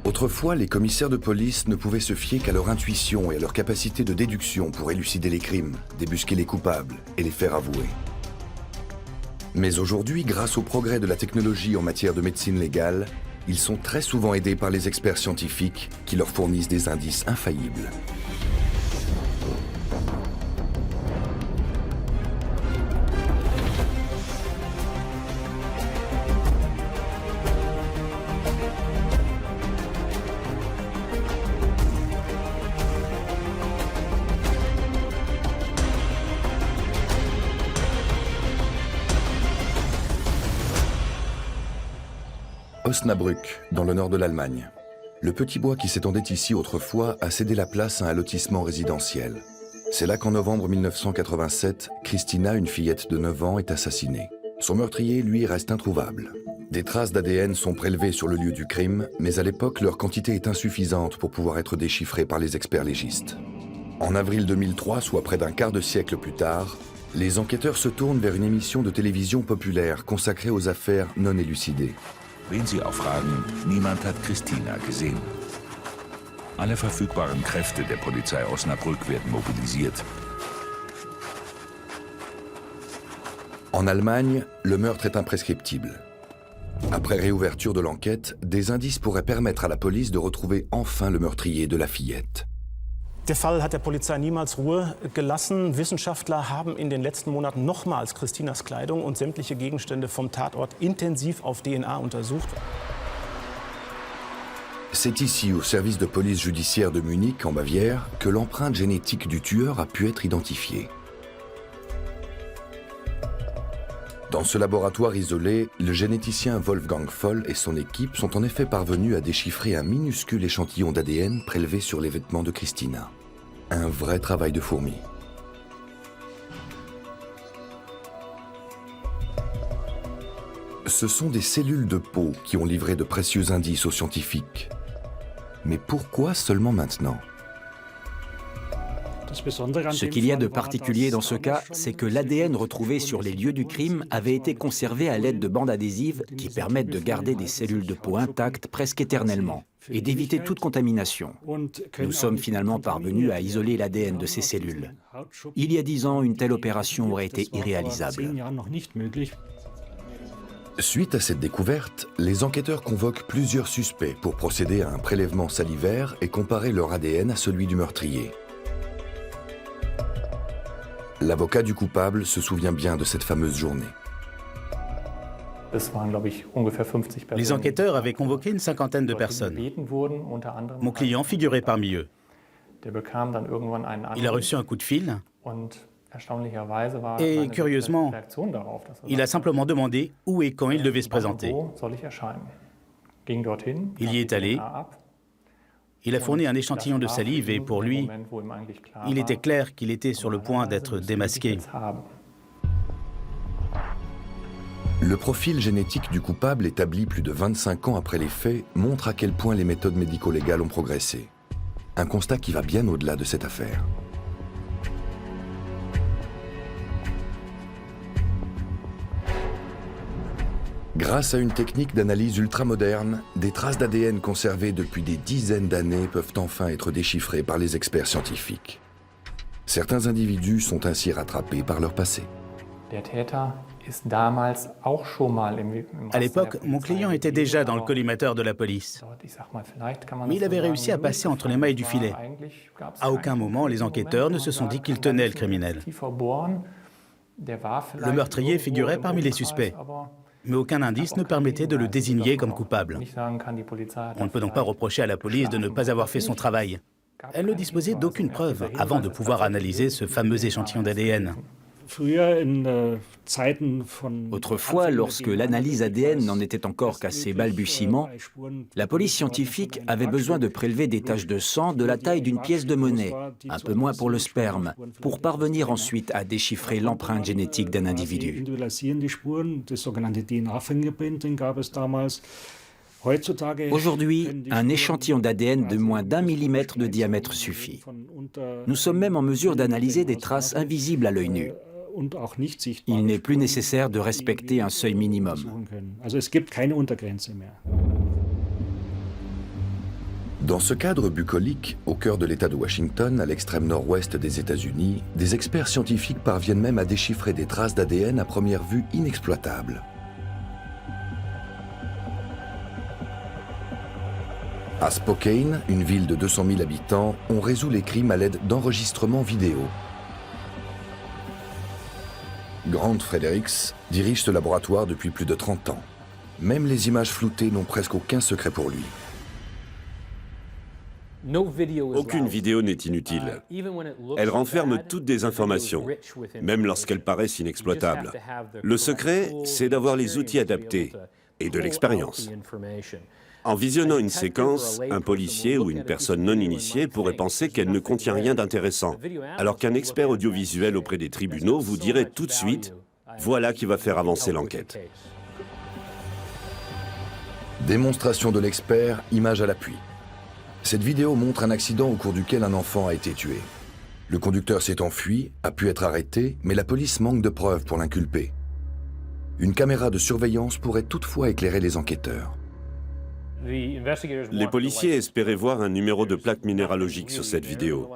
Autrefois, les commissaires de police ne pouvaient se fier qu'à leur intuition et à leur capacité de déduction pour élucider les crimes, débusquer les coupables et les faire avouer. Mais aujourd'hui, grâce au progrès de la technologie en matière de médecine légale, ils sont très souvent aidés par les experts scientifiques qui leur fournissent des indices infaillibles. Osnabrück, dans le nord de l'Allemagne. Le petit bois qui s'étendait ici autrefois a cédé la place à un lotissement résidentiel. C'est là qu'en novembre 1987, Christina, une fillette de 9 ans, est assassinée. Son meurtrier, lui, reste introuvable. Des traces d'ADN sont prélevées sur le lieu du crime, mais à l'époque, leur quantité est insuffisante pour pouvoir être déchiffrée par les experts légistes. En avril 2003, soit près d'un quart de siècle plus tard, les enquêteurs se tournent vers une émission de télévision populaire consacrée aux affaires non élucidées. Wen Sie auch fragen, niemand hat Christina gesehen. Alle verfügbaren Kräfte der Polizei Osnabrück werden mobilisiert. En Allemagne, le meurtre est imprescriptible. Après réouverture de l'enquête, des indices pourraient permettre à la police de retrouver enfin le meurtrier de la fillette. Der Fall hat der Polizei niemals Ruhe gelassen. Wissenschaftler haben in den letzten Monaten nochmals Christinas Kleidung und sämtliche Gegenstände vom Tatort intensiv auf DNA untersucht. C'est ici, au service de police judiciaire de Munich, en Bavière, que l'empreinte génétique du tueur a pu être identifiée. Dans ce laboratoire isolé, le généticien Wolfgang Voll et son équipe sont en effet parvenus à déchiffrer un minuscule échantillon d'ADN prélevé sur les vêtements de Christina. Un vrai travail de fourmi. Ce sont des cellules de peau qui ont livré de précieux indices aux scientifiques. Mais pourquoi seulement maintenant ? Ce qu'il y a de particulier dans ce cas, c'est que l'ADN retrouvé sur les lieux du crime avait été conservé à l'aide de bandes adhésives qui permettent de garder des cellules de peau intactes presque éternellement et d'éviter toute contamination. Nous sommes finalement parvenus à isoler l'ADN de ces cellules. Il y a 10 ans, une telle opération aurait été irréalisable. Suite à cette découverte, les enquêteurs convoquent plusieurs suspects pour procéder à un prélèvement salivaire et comparer leur ADN à celui du meurtrier. L'avocat du coupable se souvient bien de cette fameuse journée. Les enquêteurs avaient convoqué une cinquantaine de personnes. Mon client figurait parmi eux. Il a reçu un coup de fil et, curieusement, il a simplement demandé où et quand il devait se présenter. Il y est allé. Il a fourni un échantillon de salive et pour lui, il était clair qu'il était sur le point d'être démasqué. Le profil génétique du coupable établi plus de 25 ans après les faits montre à quel point les méthodes médico-légales ont progressé. Un constat qui va bien au-delà de cette affaire. Grâce à une technique d'analyse ultramoderne, des traces d'ADN conservées depuis des dizaines d'années peuvent enfin être déchiffrées par les experts scientifiques. Certains individus sont ainsi rattrapés par leur passé. À l'époque, mon client était déjà dans le collimateur de la police. Mais il avait réussi à passer entre les mailles du filet. À aucun moment, les enquêteurs ne se sont dit qu'il tenait le criminel. Le meurtrier figurait parmi les suspects. Mais aucun indice ne permettait de le désigner comme coupable. On ne peut donc pas reprocher à la police de ne pas avoir fait son travail. Elle ne disposait d'aucune preuve avant de pouvoir analyser ce fameux échantillon d'ADN. Autrefois, lorsque l'analyse ADN n'en était encore qu'à ses balbutiements, la police scientifique avait besoin de prélever des taches de sang de la taille d'une pièce de monnaie, un peu moins pour le sperme, pour parvenir ensuite à déchiffrer l'empreinte génétique d'un individu. Aujourd'hui, un échantillon d'ADN de moins d'1 millimètre de diamètre suffit. Nous sommes même en mesure d'analyser des traces invisibles à l'œil nu. Il n'est plus nécessaire de respecter un seuil minimum. Dans ce cadre bucolique, au cœur de l'État de Washington, à l'extrême nord-ouest des États-Unis, des experts scientifiques parviennent même à déchiffrer des traces d'ADN à première vue inexploitables. À Spokane, une ville de 200 000 habitants, on résout les crimes à l'aide d'enregistrements vidéo. Grant Fredericks dirige ce laboratoire depuis plus de 30 ans. Même les images floutées n'ont presque aucun secret pour lui. Aucune vidéo n'est inutile. Elle renferme toutes des informations, même lorsqu'elles paraissent inexploitables. Le secret, c'est d'avoir les outils adaptés et de l'expérience. En visionnant une séquence, un policier ou une personne non initiée pourrait penser qu'elle ne contient rien d'intéressant, alors qu'un expert audiovisuel auprès des tribunaux vous dirait tout de suite « voilà qui va faire avancer l'enquête ». Démonstration de l'expert, image à l'appui. Cette vidéo montre un accident au cours duquel un enfant a été tué. Le conducteur s'est enfui, a pu être arrêté, mais la police manque de preuves pour l'inculper. Une caméra de surveillance pourrait toutefois éclairer les enquêteurs. Les policiers espéraient voir un numéro de plaque minéralogique sur cette vidéo,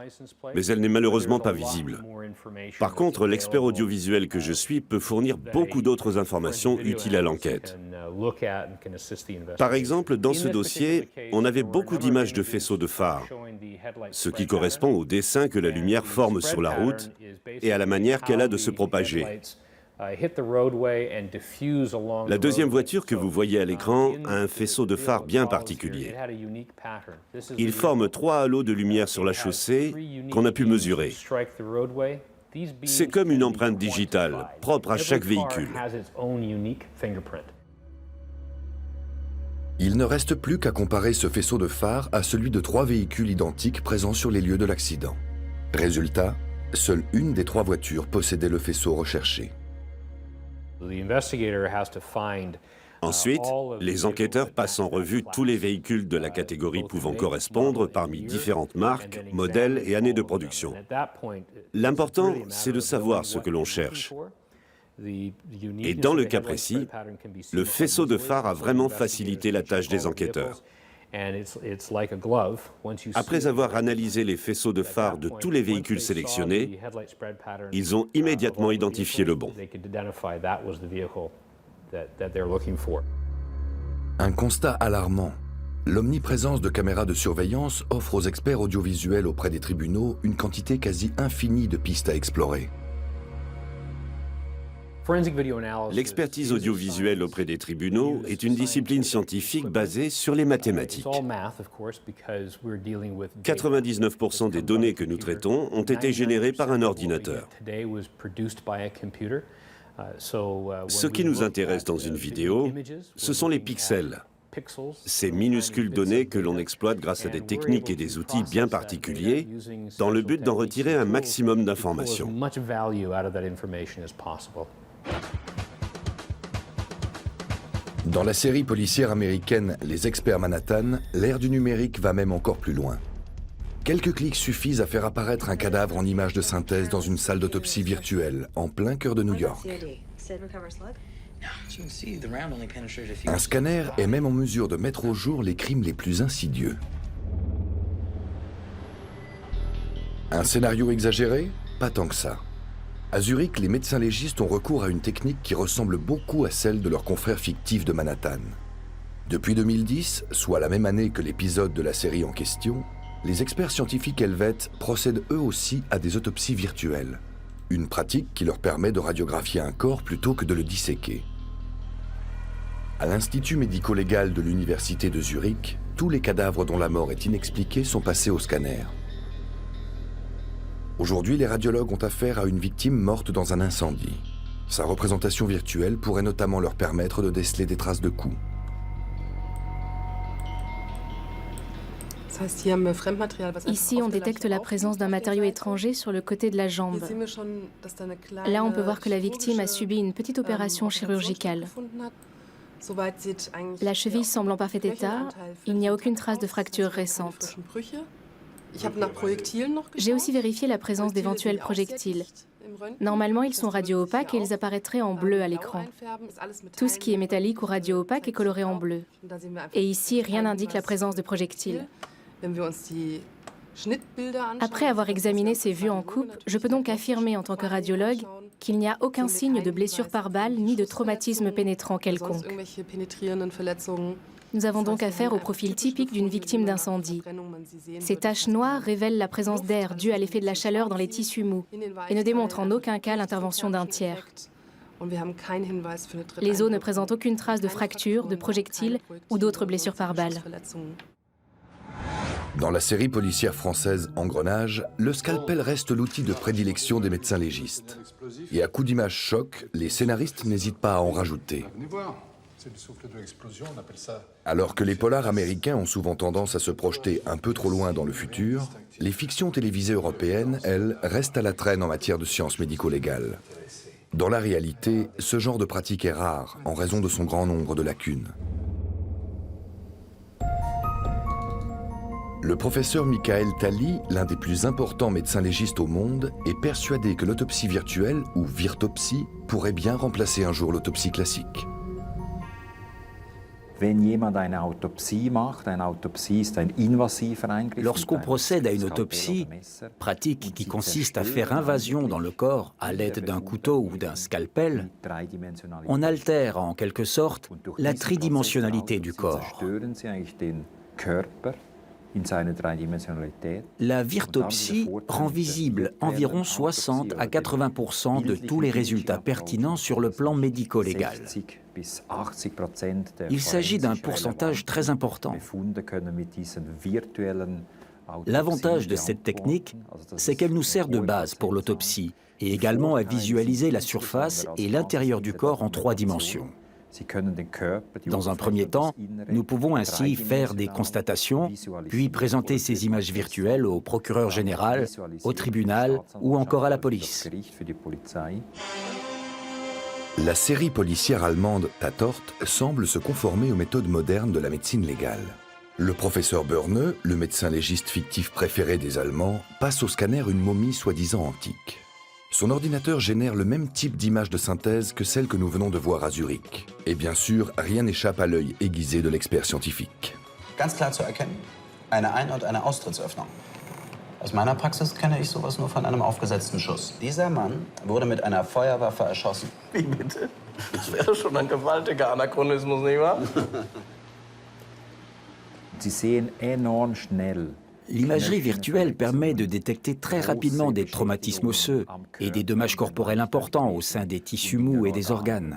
mais elle n'est malheureusement pas visible. Par contre, l'expert audiovisuel que je suis peut fournir beaucoup d'autres informations utiles à l'enquête. Par exemple, dans ce dossier, on avait beaucoup d'images de faisceaux de phare, ce qui correspond au dessin que la lumière forme sur la route et à la manière qu'elle a de se propager. La deuxième voiture que vous voyez à l'écran a un faisceau de phare bien particulier. Il forme 3 halos de lumière sur la chaussée qu'on a pu mesurer. C'est comme une empreinte digitale, propre à chaque véhicule. Il ne reste plus qu'à comparer ce faisceau de phare à celui de 3 véhicules identiques présents sur les lieux de l'accident. Résultat, seule une des 3 voitures possédait le faisceau recherché. Ensuite, les enquêteurs passent en revue tous les véhicules de la catégorie pouvant correspondre parmi différentes marques, modèles et années de production. L'important, c'est de savoir ce que l'on cherche. Et dans le cas précis, le faisceau de phare a vraiment facilité la tâche des enquêteurs. Après avoir analysé les faisceaux de phare de tous les véhicules sélectionnés, ils ont immédiatement identifié le bon. Un constat alarmant. L'omniprésence de caméras de surveillance offre aux experts audiovisuels auprès des tribunaux une quantité quasi infinie de pistes à explorer. L'expertise audiovisuelle auprès des tribunaux est une discipline scientifique basée sur les mathématiques. 99% des données que nous traitons ont été générées par un ordinateur. Ce qui nous intéresse dans une vidéo, ce sont les pixels. Ces minuscules données que l'on exploite grâce à des techniques et des outils bien particuliers, dans le but d'en retirer un maximum d'informations. Dans la série policière américaine Les Experts Manhattan, l'ère du numérique va même encore plus loin. Quelques clics suffisent à faire apparaître un cadavre en image de synthèse dans une salle d'autopsie virtuelle, en plein cœur de New York. Un scanner est même en mesure de mettre au jour les crimes les plus insidieux. Un scénario exagéré? Pas tant que ça. À Zurich, les médecins légistes ont recours à une technique qui ressemble beaucoup à celle de leurs confrères fictifs de Manhattan. Depuis 2010, soit la même année que l'épisode de la série en question, les experts scientifiques helvètes procèdent eux aussi à des autopsies virtuelles. Une pratique qui leur permet de radiographier un corps plutôt que de le disséquer. À l'Institut médico-légal de l'Université de Zurich, tous les cadavres dont la mort est inexpliquée sont passés au scanner. Aujourd'hui, les radiologues ont affaire à une victime morte dans un incendie. Sa représentation virtuelle pourrait notamment leur permettre de déceler des traces de coups. Ici, on détecte la présence d'un matériau étranger sur le côté de la jambe. Là, on peut voir que la victime a subi une petite opération chirurgicale. La cheville semble en parfait état. Il n'y a aucune trace de fracture récente. J'ai aussi vérifié la présence d'éventuels projectiles. Normalement, ils sont radio-opaques et ils apparaîtraient en bleu à l'écran. Tout ce qui est métallique ou radio-opaque est coloré en bleu. Et ici, rien n'indique la présence de projectiles. Après avoir examiné ces vues en coupe, je peux donc affirmer en tant que radiologue qu'il n'y a aucun signe de blessure par balle ni de traumatisme pénétrant quelconque. Nous avons donc affaire au profil typique d'une victime d'incendie. Ces taches noires révèlent la présence d'air due à l'effet de la chaleur dans les tissus mous et ne démontrent en aucun cas l'intervention d'un tiers. Les os ne présentent aucune trace de fracture, de projectile ou d'autres blessures par balle. Dans la série policière française Engrenage, le scalpel reste l'outil de prédilection des médecins légistes. Et à coup d'images choc, les scénaristes n'hésitent pas à en rajouter. Alors que les polars américains ont souvent tendance à se projeter un peu trop loin dans le futur, les fictions télévisées européennes, elles, restent à la traîne en matière de sciences médico-légales. Dans la réalité, ce genre de pratique est rare en raison de son grand nombre de lacunes. Le professeur Michael Talley, l'un des plus importants médecins légistes au monde, est persuadé que l'autopsie virtuelle, ou virtopsie, pourrait bien remplacer un jour l'autopsie classique. Lorsqu'on procède à une autopsie, pratique qui consiste à faire invasion dans le corps à l'aide d'un couteau ou d'un scalpel, on altère en quelque sorte la tridimensionnalité du corps. La virtopsie rend visible environ 60 à 80% de tous les résultats pertinents sur le plan médico-légal. Il s'agit d'un pourcentage très important. L'avantage de cette technique, c'est qu'elle nous sert de base pour l'autopsie et également à visualiser la surface et l'intérieur du corps en 3 dimensions. Dans un premier temps, nous pouvons ainsi faire des constatations, puis présenter ces images virtuelles au procureur général, au tribunal ou encore à la police. La série policière allemande Tatort semble se conformer aux méthodes modernes de la médecine légale. Le professeur Börne, le médecin légiste fictif préféré des Allemands, passe au scanner une momie soi-disant antique. Son ordinateur génère le même type d'image de synthèse que celle que nous venons de voir à Zurich. Et bien sûr, rien n'échappe à l'œil aiguisé de l'expert scientifique. Ganz klar zu erkennen, eine Ein- und eine Austrittsöffnung. Aus meiner Praxis kenne ich sowas nur von einem aufgesetzten Schuss. Dieser Mann wurde mit einer Feuerwaffe erschossen. Wie bitte? Das wäre schon ein gewaltiger Anachronismus, nicht wahr? Sie sehen enorm schnell. L'imagerie virtuelle permet de détecter très rapidement des traumatismes osseux et des dommages corporels importants au sein des tissus mous et des organes.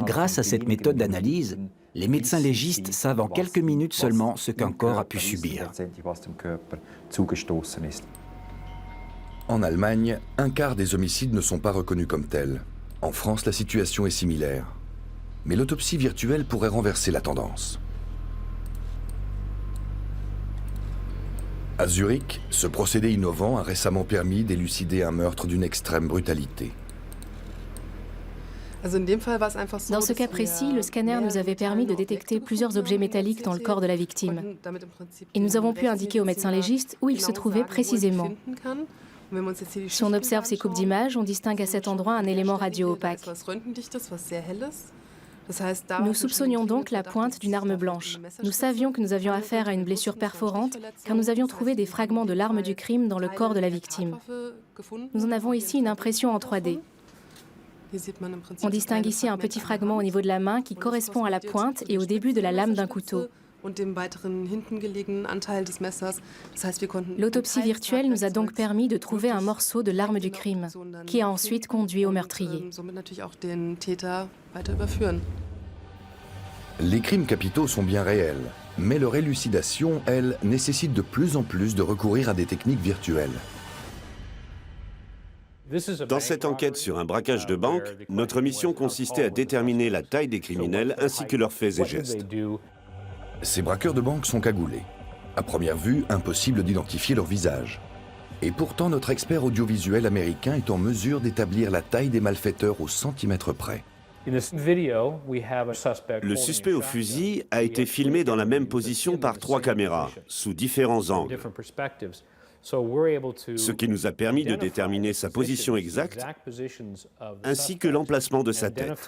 Grâce à cette méthode d'analyse, les médecins légistes savent en quelques minutes seulement ce qu'un corps a pu subir. En Allemagne, un quart des homicides ne sont pas reconnus comme tels. En France, la situation est similaire. Mais l'autopsie virtuelle pourrait renverser la tendance. À Zurich, ce procédé innovant a récemment permis d'élucider un meurtre d'une extrême brutalité. Dans ce cas précis, le scanner nous avait permis de détecter plusieurs objets métalliques dans le corps de la victime. Et nous avons pu indiquer au médecin légiste où ils se trouvaient précisément. Si on observe ces coupes d'images, on distingue à cet endroit un élément radio opaque. Nous soupçonnions donc la pointe d'une arme blanche. Nous savions que nous avions affaire à une blessure perforante car nous avions trouvé des fragments de l'arme du crime dans le corps de la victime. Nous en avons ici une impression en 3D. On distingue ici un petit fragment au niveau de la main qui correspond à la pointe et au début de la lame d'un couteau. L'autopsie virtuelle nous a donc permis de trouver un morceau de l'arme du crime, qui a ensuite conduit au meurtrier. Les crimes capitaux sont bien réels, mais leur élucidation, elle, nécessite de plus en plus de recourir à des techniques virtuelles. Dans cette enquête sur un braquage de banque, notre mission consistait à déterminer la taille des criminels ainsi que leurs faits et gestes. Ces braqueurs de banque sont cagoulés. À première vue, impossible d'identifier leur visage. Et pourtant, notre expert audiovisuel américain est en mesure d'établir la taille des malfaiteurs au centimètre près. Le suspect au fusil a été filmé dans la même position par 3 caméras, sous différents angles, ce qui nous a permis de déterminer sa position exacte ainsi que l'emplacement de sa tête.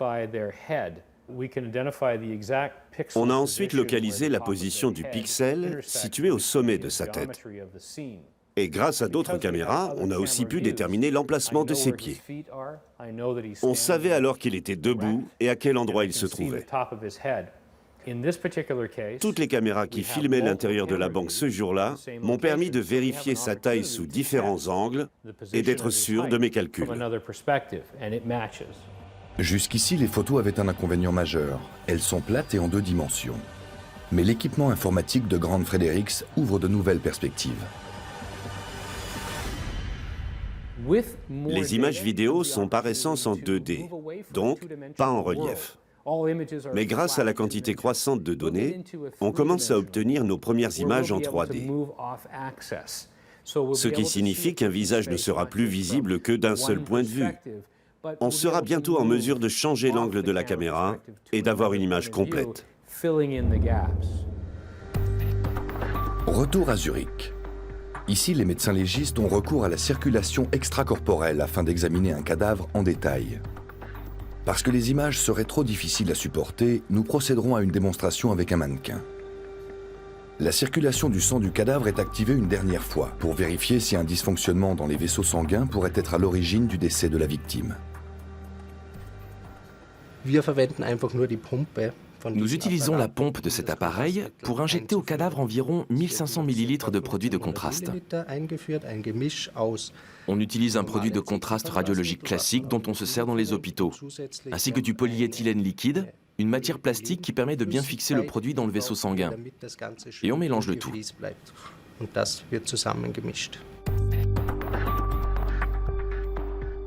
On a ensuite localisé la position du pixel situé au sommet de sa tête. Et grâce à d'autres caméras, on a aussi pu déterminer l'emplacement de ses pieds. On savait alors qu'il était debout et à quel endroit il se trouvait. Toutes les caméras qui filmaient l'intérieur de la banque ce jour-là m'ont permis de vérifier sa taille sous différents angles et d'être sûr de mes calculs. Jusqu'ici, les photos avaient un inconvénient majeur. Elles sont plates et en 2 dimensions. Mais l'équipement informatique de Grant Fredericks ouvre de nouvelles perspectives. Les images vidéo sont par essence en 2D, donc pas en relief. Mais grâce à la quantité croissante de données, on commence à obtenir nos premières images en 3D. Ce qui signifie qu'un visage ne sera plus visible que d'un seul point de vue. On sera bientôt en mesure de changer l'angle de la caméra et d'avoir une image complète. Retour à Zurich. Ici, les médecins légistes ont recours à la circulation extracorporelle afin d'examiner un cadavre en détail. Parce que les images seraient trop difficiles à supporter, nous procéderons à une démonstration avec un mannequin. La circulation du sang du cadavre est activée une dernière fois pour vérifier si un dysfonctionnement dans les vaisseaux sanguins pourrait être à l'origine du décès de la victime. Nous utilisons la pompe de cet appareil pour injecter au cadavre environ 1500 ml de produit de contraste. On utilise un produit de contraste radiologique classique dont on se sert dans les hôpitaux, ainsi que du polyéthylène liquide, une matière plastique qui permet de bien fixer le produit dans le vaisseau sanguin. Et on mélange le tout.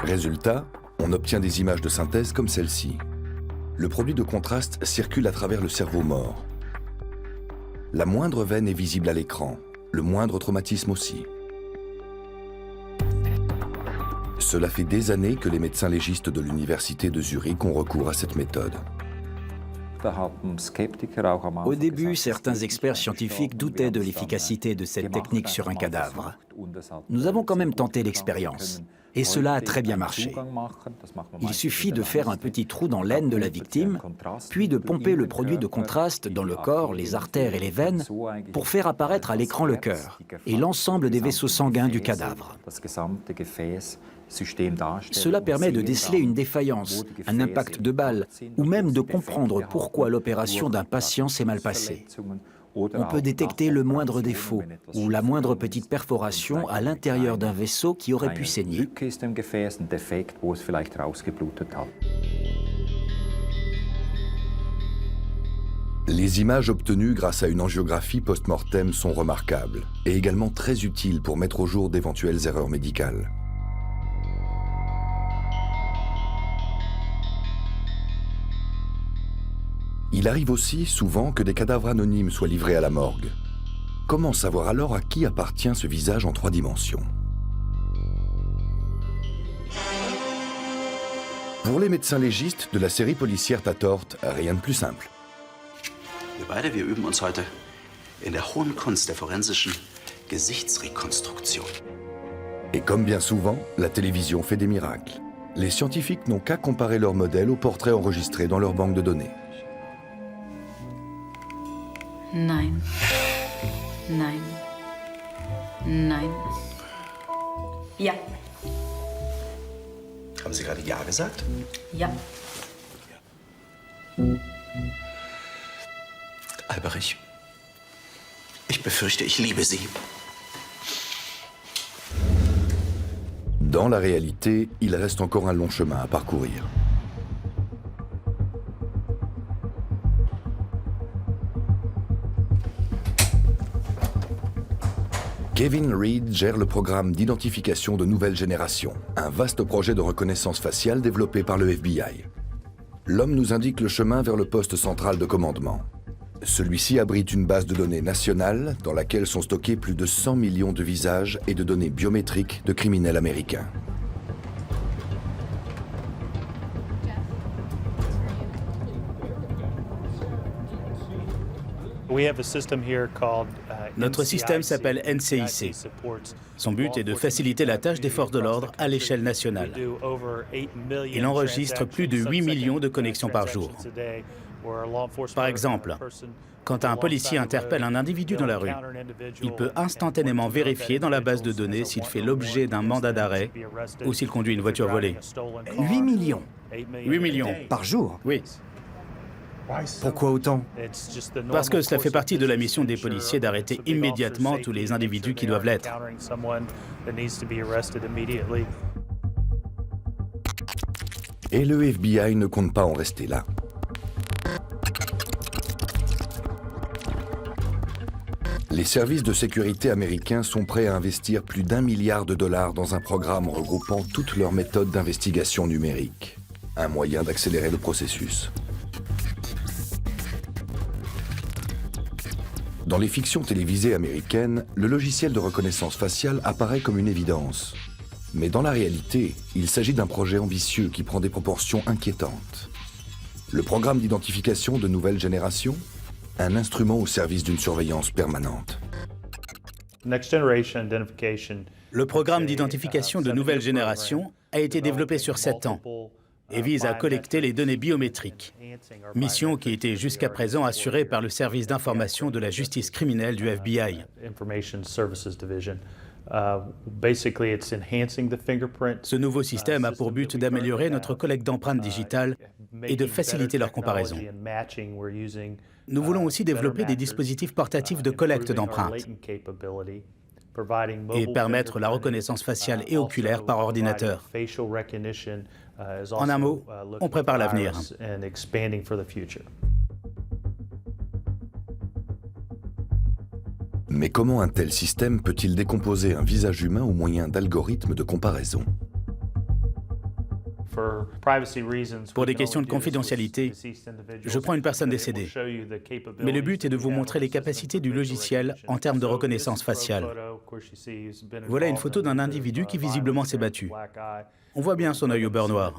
Résultat, on obtient des images de synthèse comme celle-ci. Le produit de contraste circule à travers le cerveau mort. La moindre veine est visible à l'écran, le moindre traumatisme aussi. Cela fait des années que les médecins légistes de l'université de Zurich ont recours à cette méthode. Au début, certains experts scientifiques doutaient de l'efficacité de cette technique sur un cadavre. Nous avons quand même tenté l'expérience. Et cela a très bien marché. Il suffit de faire un petit trou dans l'aine de la victime, puis de pomper le produit de contraste dans le corps, les artères et les veines, pour faire apparaître à l'écran le cœur et l'ensemble des vaisseaux sanguins du cadavre. Cela permet de déceler une défaillance, un impact de balle, ou même de comprendre pourquoi l'opération d'un patient s'est mal passée. On peut détecter le moindre défaut ou la moindre petite perforation à l'intérieur d'un vaisseau qui aurait pu saigner. Les images obtenues grâce à une angiographie post-mortem sont remarquables et également très utiles pour mettre au jour d'éventuelles erreurs médicales. Il arrive aussi souvent que des cadavres anonymes soient livrés à la morgue. Comment savoir alors à qui appartient ce visage en 3 dimensions? Pour les médecins légistes de la série policière Tatort, rien de plus simple. Wir beide, wir üben uns heute in der hohen Kunst der forensischen Gesichtsrekonstruktion. Et comme bien souvent, la télévision fait des miracles. Les scientifiques n'ont qu'à comparer leurs modèles aux portraits enregistrés dans leur banque de données. Nein. Nein. Nein. Ja. Haben Sie gerade Ja gesagt? Ja. Alberich, ich befürchte, ich liebe Sie. Dans la réalité, il reste encore un long chemin à parcourir. Kevin Reed gère le programme d'identification de nouvelle génération, un vaste projet de reconnaissance faciale développé par le FBI. L'homme nous indique le chemin vers le poste central de commandement. Celui-ci abrite une base de données nationale dans laquelle sont stockés plus de 100 millions de visages et de données biométriques de criminels américains. Notre système s'appelle NCIC. Son but est de faciliter la tâche des forces de l'ordre à l'échelle nationale. Il enregistre plus de 8 millions de connexions par jour. Par exemple, quand un policier interpelle un individu dans la rue, il peut instantanément vérifier dans la base de données s'il fait l'objet d'un mandat d'arrêt ou s'il conduit une voiture volée. 8 millions 8 millions. par jour? Oui. Pourquoi autant? Parce que cela fait partie de la mission des policiers d'arrêter immédiatement tous les individus qui doivent l'être. Et le FBI ne compte pas en rester là. Les services de sécurité américains sont prêts à investir plus d'1 milliard de dollars dans un programme regroupant toutes leurs méthodes d'investigation numérique. Un moyen d'accélérer le processus. Dans les fictions télévisées américaines, le logiciel de reconnaissance faciale apparaît comme une évidence. Mais dans la réalité, il s'agit d'un projet ambitieux qui prend des proportions inquiétantes. Le programme d'identification de nouvelle génération, un instrument au service d'une surveillance permanente. Le programme d'identification de nouvelle génération a été développé sur 7 ans et vise à collecter les données biométriques, mission qui était jusqu'à présent assurée par le service d'information de la justice criminelle du FBI. Ce nouveau système a pour but d'améliorer notre collecte d'empreintes digitales et de faciliter leur comparaison. Nous voulons aussi développer des dispositifs portatifs de collecte d'empreintes et permettre la reconnaissance faciale et oculaire par ordinateur. En un mot, on prépare l'avenir. Mais comment un tel système peut-il décomposer un visage humain au moyen d'algorithmes de comparaison? Pour des questions de confidentialité, je prends une personne décédée. Mais le but est de vous montrer les capacités du logiciel en termes de reconnaissance faciale. Voilà une photo d'un individu qui visiblement s'est battu. On voit bien son œil au beurre noir.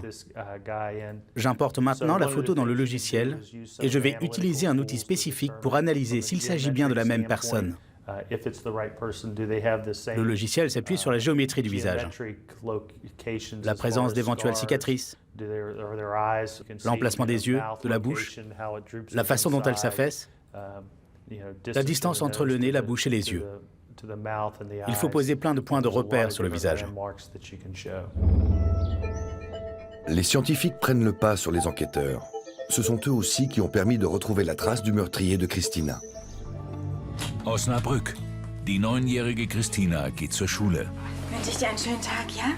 J'importe maintenant la photo dans le logiciel et je vais utiliser un outil spécifique pour analyser s'il s'agit bien de la même personne. Le logiciel s'appuie sur la géométrie du visage, la présence d'éventuelles cicatrices, l'emplacement des yeux, de la bouche, la façon dont elle s'affaisse, la distance entre le nez, la bouche et les yeux. Il faut poser plein de points de repère sur le visage. Les scientifiques prennent le pas sur les enquêteurs. Ce sont eux aussi qui ont permis de retrouver la trace du meurtrier de Christina. Osnabrück. Die 9-jährige Christina geht zur Schule. Wünsche ich dir einen schönen Tag, ja?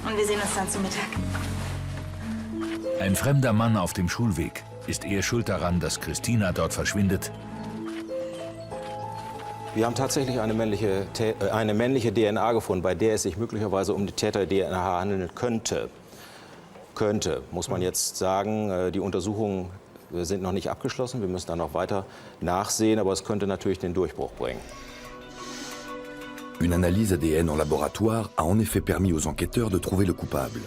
Und wir sehen uns dann zu Mittag. Ein fremder Mann auf dem Schulweg. Ist er schuld daran, dass Christina dort verschwindet? Wir haben tatsächlich eine männliche DNA gefunden, bei der es sich möglicherweise um die Täter-DNA handeln könnte. Muss man jetzt sagen, die Untersuchungen sind noch nicht abgeschlossen. Wir müssen da noch weiter nachsehen, aber es könnte natürlich den Durchbruch bringen. Une analyse ADN en laboratoire a en effet permis aux enquêteurs de trouver le coupable.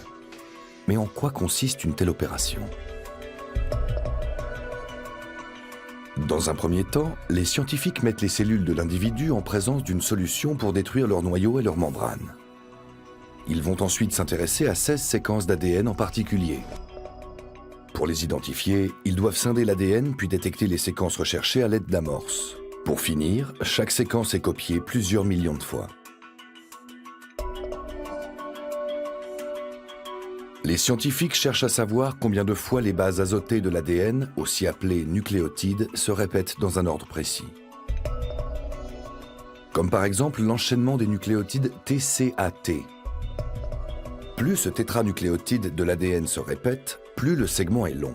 Mais en quoi consiste une telle opération? Dans un premier temps, les scientifiques mettent les cellules de l'individu en présence d'une solution pour détruire leur noyau et leur membrane. Ils vont ensuite s'intéresser à 16 séquences d'ADN en particulier. Pour les identifier, ils doivent scinder l'ADN puis détecter les séquences recherchées à l'aide d'amorces. Pour finir, chaque séquence est copiée plusieurs millions de fois. Les scientifiques cherchent à savoir combien de fois les bases azotées de l'ADN, aussi appelées nucléotides, se répètent dans un ordre précis. Comme par exemple l'enchaînement des nucléotides TCAT. Plus ce tétranucléotide de l'ADN se répète, plus le segment est long.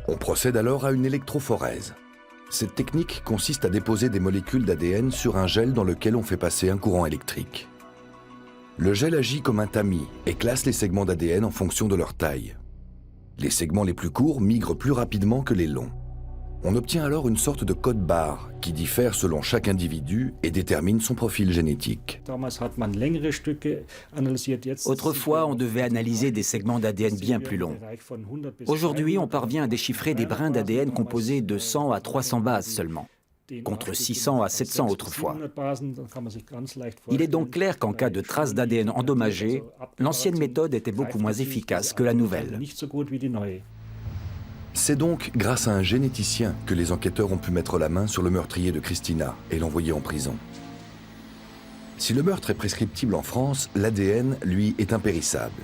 On procède alors à une électrophorèse. Cette technique consiste à déposer des molécules d'ADN sur un gel dans lequel on fait passer un courant électrique. Le gel agit comme un tamis et classe les segments d'ADN en fonction de leur taille. Les segments les plus courts migrent plus rapidement que les longs. On obtient alors une sorte de code barre qui diffère selon chaque individu et détermine son profil génétique. Autrefois, on devait analyser des segments d'ADN bien plus longs. Aujourd'hui, on parvient à déchiffrer des brins d'ADN composés de 100 à 300 bases seulement. contre 600 à 700 autrefois. Il est donc clair qu'en cas de traces d'ADN endommagées, l'ancienne méthode était beaucoup moins efficace que la nouvelle. C'est donc grâce à un généticien que les enquêteurs ont pu mettre la main sur le meurtrier de Christina et l'envoyer en prison. Si le meurtre est prescriptible en France, l'ADN, lui, est impérissable.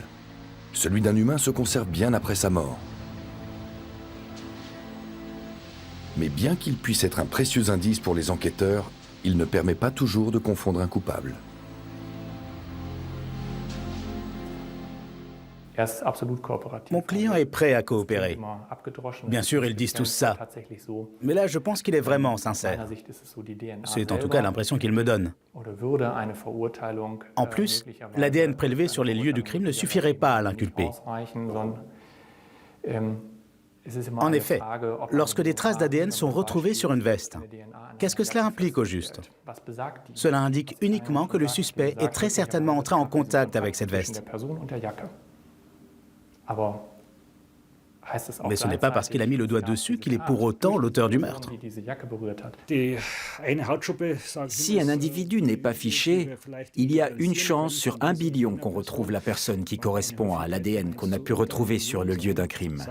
Celui d'un humain se conserve bien après sa mort. Mais bien qu'il puisse être un précieux indice pour les enquêteurs, il ne permet pas toujours de confondre un coupable. Mon client est prêt à coopérer. Bien sûr, ils disent tous ça. Mais là, je pense qu'il est vraiment sincère. C'est en tout cas l'impression qu'il me donne. En plus, l'ADN prélevé sur les lieux du crime ne suffirait pas à l'inculper. En effet, lorsque des traces d'ADN sont retrouvées sur une veste, qu'est-ce que cela implique au juste? Cela indique uniquement que le suspect est très certainement entré en contact avec cette veste. Mais ce n'est pas parce qu'il a mis le doigt dessus qu'il est pour autant l'auteur du meurtre. Si un individu n'est pas fiché, il y a une chance sur 1 billion qu'on retrouve la personne qui correspond à l'ADN qu'on a pu retrouver sur le lieu d'un crime.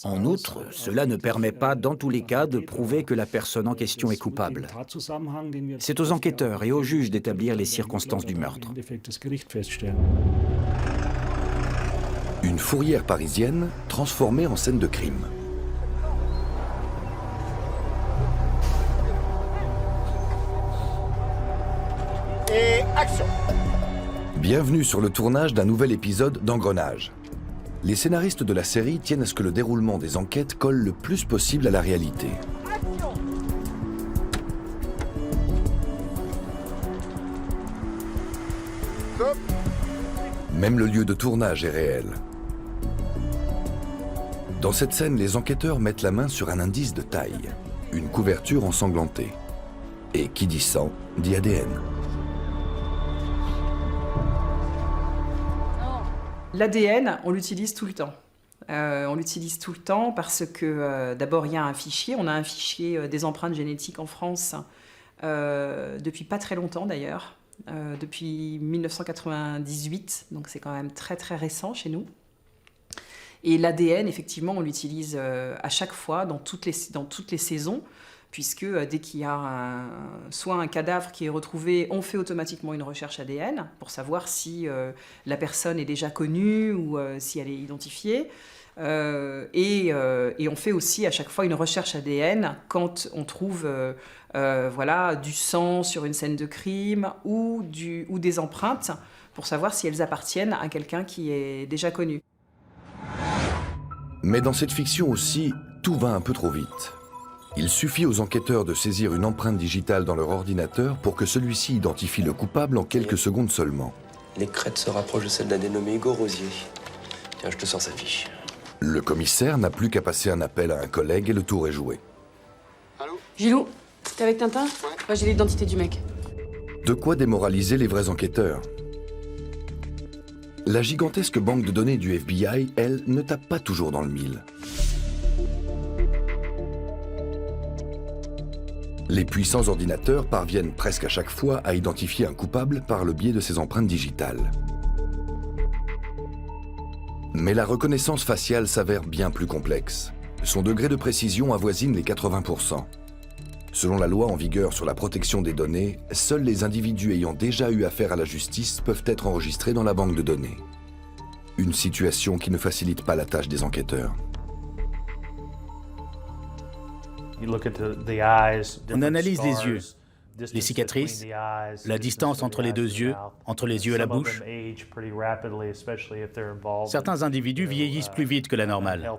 En outre, cela ne permet pas, dans tous les cas, de prouver que la personne en question est coupable. C'est aux enquêteurs et aux juges d'établir les circonstances du meurtre. Une fourrière parisienne transformée en scène de crime. Et action! Bienvenue sur le tournage d'un nouvel épisode d'Engrenage. Les scénaristes de la série tiennent à ce que le déroulement des enquêtes colle le plus possible à la réalité. Stop. Même le lieu de tournage est réel. Dans cette scène, les enquêteurs mettent la main sur un indice de taille, une couverture ensanglantée. Et qui dit sang, dit ADN. L'ADN, on l'utilise tout le temps. On l'utilise tout le temps parce que d'abord, il y a un fichier. On a un fichier des empreintes génétiques en France depuis pas très longtemps d'ailleurs, depuis 1998, donc c'est quand même très très récent chez nous. Et l'ADN, effectivement, on l'utilise à chaque fois, dans toutes les saisons, puisque dès qu'il y a soit un cadavre qui est retrouvé, on fait automatiquement une recherche ADN pour savoir si la personne est déjà connue ou si elle est identifiée. Et on fait aussi à chaque fois une recherche ADN quand on trouve voilà, du sang sur une scène de crime ou des empreintes pour savoir si elles appartiennent à quelqu'un qui est déjà connu. Mais dans cette fiction aussi, tout va un peu trop vite. Il suffit aux enquêteurs de saisir une empreinte digitale dans leur ordinateur pour que celui-ci identifie le coupable en quelques secondes seulement. Les crêtes se rapprochent de celle d'un dénommé Hugo Rosier. Tiens, je te sors sa fiche. Le commissaire n'a plus qu'à passer un appel à un collègue et le tour est joué. Allô? Gilou, t'es avec Tintin? Ouais, j'ai l'identité du mec. De quoi démoraliser les vrais enquêteurs. La gigantesque banque de données du FBI, elle, ne tape pas toujours dans le mille. Les puissants ordinateurs parviennent presque à chaque fois à identifier un coupable par le biais de ses empreintes digitales. Mais la reconnaissance faciale s'avère bien plus complexe. Son degré de précision avoisine les 80%. Selon la loi en vigueur sur la protection des données, seuls les individus ayant déjà eu affaire à la justice peuvent être enregistrés dans la banque de données. Une situation qui ne facilite pas la tâche des enquêteurs. On analyse les yeux, les cicatrices, la distance entre les deux yeux, entre les yeux et la bouche. Certains individus vieillissent plus vite que la normale.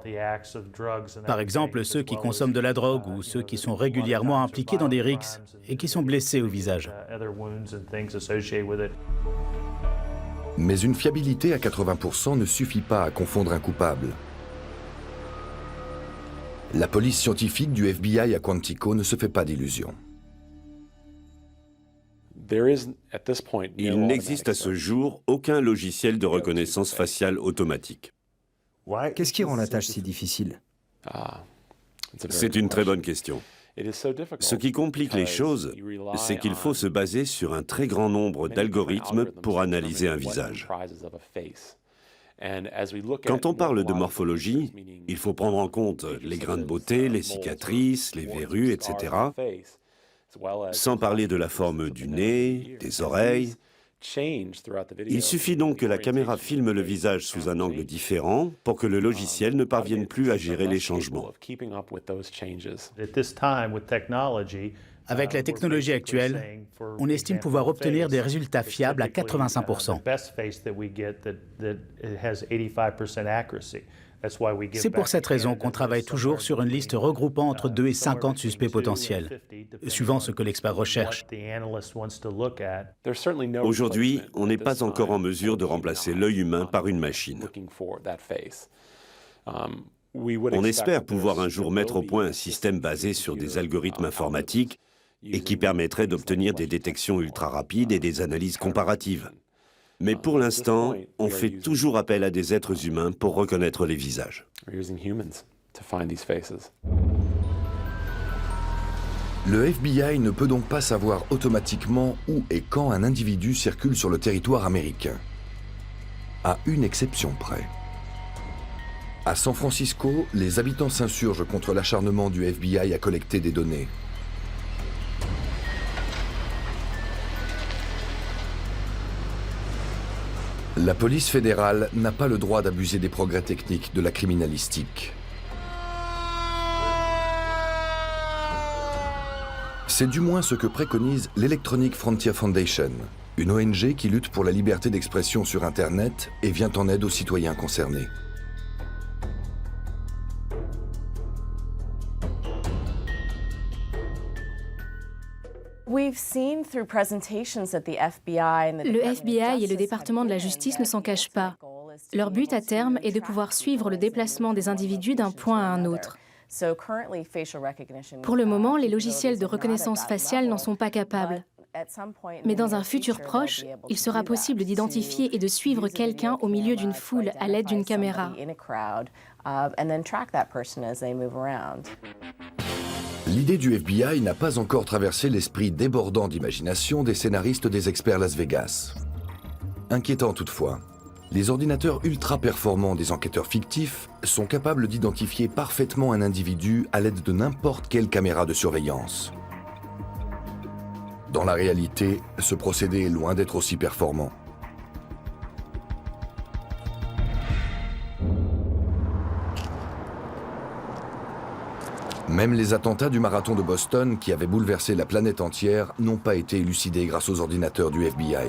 Par exemple, ceux qui consomment de la drogue ou ceux qui sont régulièrement impliqués dans des rixes et qui sont blessés au visage. Mais une fiabilité à 80% ne suffit pas à confondre un coupable. La police scientifique du FBI à Quantico ne se fait pas d'illusions. Il n'existe à ce jour aucun logiciel de reconnaissance faciale automatique. Qu'est-ce qui rend la tâche si difficile? C'est une très bonne question. Ce qui complique les choses, c'est qu'il faut se baser sur un très grand nombre d'algorithmes pour analyser un visage. Quand on parle de morphologie, il faut prendre en compte les grains de beauté, les cicatrices, les verrues, etc., sans parler de la forme du nez, des oreilles. Il suffit donc que la caméra filme le visage sous un angle différent pour que le logiciel ne parvienne plus à gérer les changements. Avec la technologie actuelle, on estime pouvoir obtenir des résultats fiables à 85%. C'est pour cette raison qu'on travaille toujours sur une liste regroupant entre 2 et 50 suspects potentiels, suivant ce que l'expert recherche. Aujourd'hui, on n'est pas encore en mesure de remplacer l'œil humain par une machine. On espère pouvoir un jour mettre au point un système basé sur des algorithmes informatiques et qui permettrait d'obtenir des détections ultra rapides et des analyses comparatives. Mais pour l'instant, on fait toujours appel à des êtres humains pour reconnaître les visages. Le FBI ne peut donc pas savoir automatiquement où et quand un individu circule sur le territoire américain. À une exception près. À San Francisco, les habitants s'insurgent contre l'acharnement du FBI à collecter des données. La police fédérale n'a pas le droit d'abuser des progrès techniques de la criminalistique. C'est du moins ce que préconise l'Electronic Frontier Foundation, une ONG qui lutte pour la liberté d'expression sur Internet et vient en aide aux citoyens concernés. Le FBI et le département de la justice ne s'en cachent pas. Leur but à terme est de pouvoir suivre le déplacement des individus d'un point à un autre. Pour le moment, les logiciels de reconnaissance faciale n'en sont pas capables. Mais dans un futur proche, il sera possible d'identifier et de suivre quelqu'un au milieu d'une foule à l'aide d'une caméra. L'idée du FBI n'a pas encore traversé l'esprit débordant d'imagination des scénaristes des experts Las Vegas. Inquiétant toutefois, les ordinateurs ultra performants des enquêteurs fictifs sont capables d'identifier parfaitement un individu à l'aide de n'importe quelle caméra de surveillance. Dans la réalité, ce procédé est loin d'être aussi performant. Même les attentats du marathon de Boston, qui avaient bouleversé la planète entière, n'ont pas été élucidés grâce aux ordinateurs du FBI.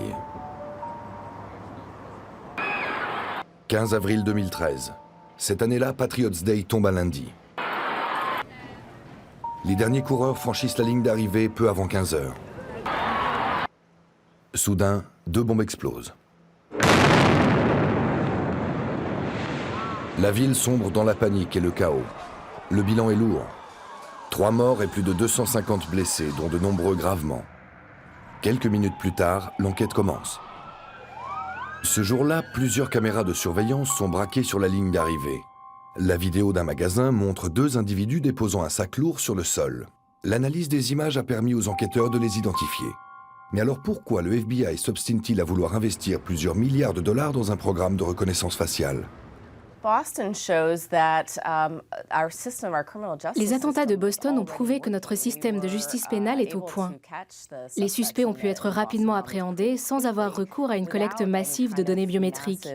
15 avril 2013. Cette année-là, Patriots Day tombe un lundi. Les derniers coureurs franchissent la ligne d'arrivée peu avant 15 heures. Soudain, 2 bombes explosent. La ville sombre dans la panique et le chaos. Le bilan est lourd. 3 morts et plus de 250 blessés, dont de nombreux gravement. Quelques minutes plus tard, l'enquête commence. Ce jour-là, plusieurs caméras de surveillance sont braquées sur la ligne d'arrivée. La vidéo d'un magasin montre 2 individus déposant un sac lourd sur le sol. L'analyse des images a permis aux enquêteurs de les identifier. Mais alors pourquoi le FBI s'obstine-t-il à vouloir investir plusieurs milliards de dollars dans un programme de reconnaissance faciale ? Les attentats de Boston ont prouvé que notre système de justice pénale est au point. Les suspects ont pu être rapidement appréhendés sans avoir recours à une collecte massive de données biométriques.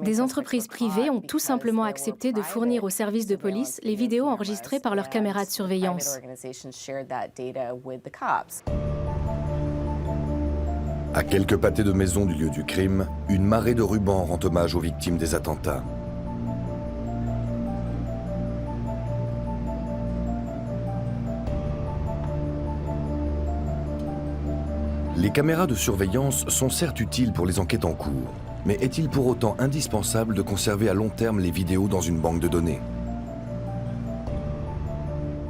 Des entreprises privées ont tout simplement accepté de fournir aux services de police les vidéos enregistrées par leurs caméras de surveillance. À quelques pâtés de maison du lieu du crime, une marée de rubans rend hommage aux victimes des attentats. Les caméras de surveillance sont certes utiles pour les enquêtes en cours, mais est-il pour autant indispensable de conserver à long terme les vidéos dans une banque de données ?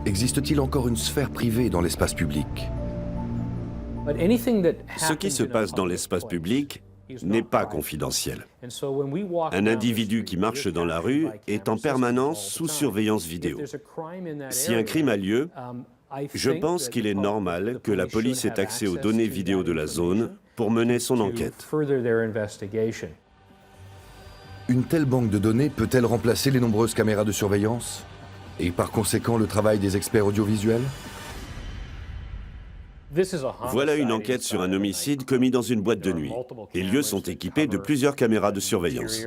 Existe-t-il encore une sphère privée dans l'espace public ? Ce qui se passe dans l'espace public n'est pas confidentiel. Un individu qui marche dans la rue est en permanence sous surveillance vidéo. Si un crime a lieu, je pense qu'il est normal que la police ait accès aux données vidéo de la zone pour mener son enquête. Une telle banque de données peut-elle remplacer les nombreuses caméras de surveillance et par conséquent le travail des experts audiovisuels? Voilà une enquête sur un homicide commis dans une boîte de nuit. Les lieux sont équipés de plusieurs caméras de surveillance.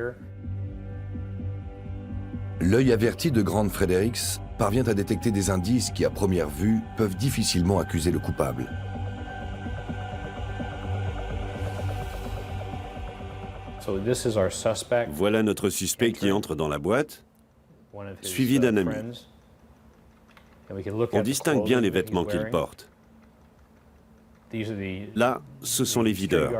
L'œil averti de Grant Fredericks parvient à détecter des indices qui, à première vue, peuvent difficilement accuser le coupable. Voilà notre suspect qui entre dans la boîte, suivi d'un ami. On distingue bien les vêtements qu'il porte. Là, ce sont les videurs.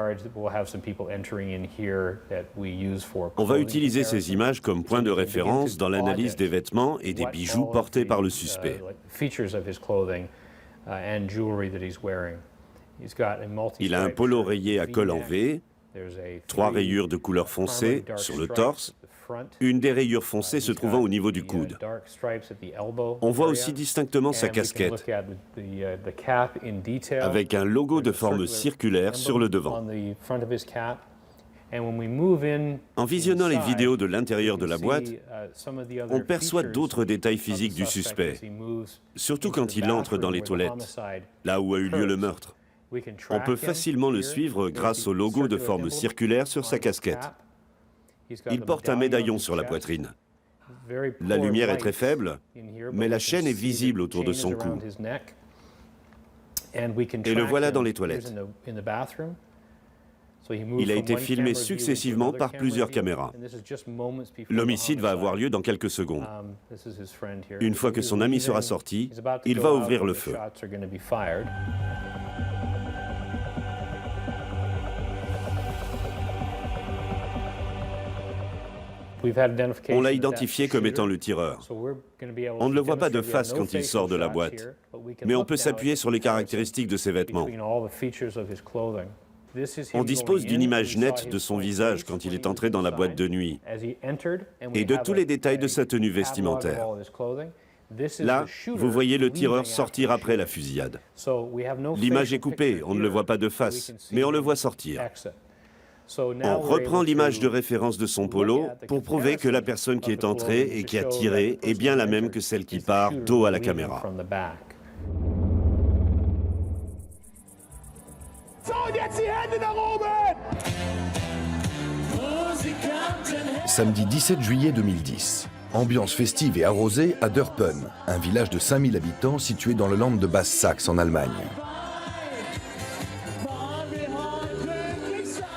On va utiliser ces images comme point de référence dans l'analyse des vêtements et des bijoux portés par le suspect. Il a un polo rayé à col en V, 3 rayures de couleur foncée sur le torse, une des rayures foncées se trouvant au niveau du coude. On voit aussi distinctement sa casquette, avec un logo de forme circulaire sur le devant. En visionnant les vidéos de l'intérieur de la boîte, on perçoit d'autres détails physiques du suspect, surtout quand il entre dans les toilettes, là où a eu lieu le meurtre. On peut facilement le suivre grâce au logo de forme circulaire sur sa casquette. Il porte un médaillon sur la poitrine. La lumière est très faible, mais la chaîne est visible autour de son cou. Et le voilà dans les toilettes. Il a été filmé successivement par plusieurs caméras. L'homicide va avoir lieu dans quelques secondes. Une fois que son ami sera sorti, il va ouvrir le feu. On l'a identifié comme étant le tireur. On ne le voit pas de face quand il sort de la boîte, mais on peut s'appuyer sur les caractéristiques de ses vêtements. On dispose d'une image nette de son visage quand il est entré dans la boîte de nuit et de tous les détails de sa tenue vestimentaire. Là, vous voyez le tireur sortir après la fusillade. L'image est coupée, on ne le voit pas de face, mais on le voit sortir. On reprend l'image de référence de son polo pour prouver que la personne qui est entrée et qui a tiré est bien la même que celle qui part dos à la caméra. Samedi 17 juillet 2010. Ambiance festive et arrosée à Dörpen, un village de 5000 habitants situé dans le land de Basse-Saxe en Allemagne.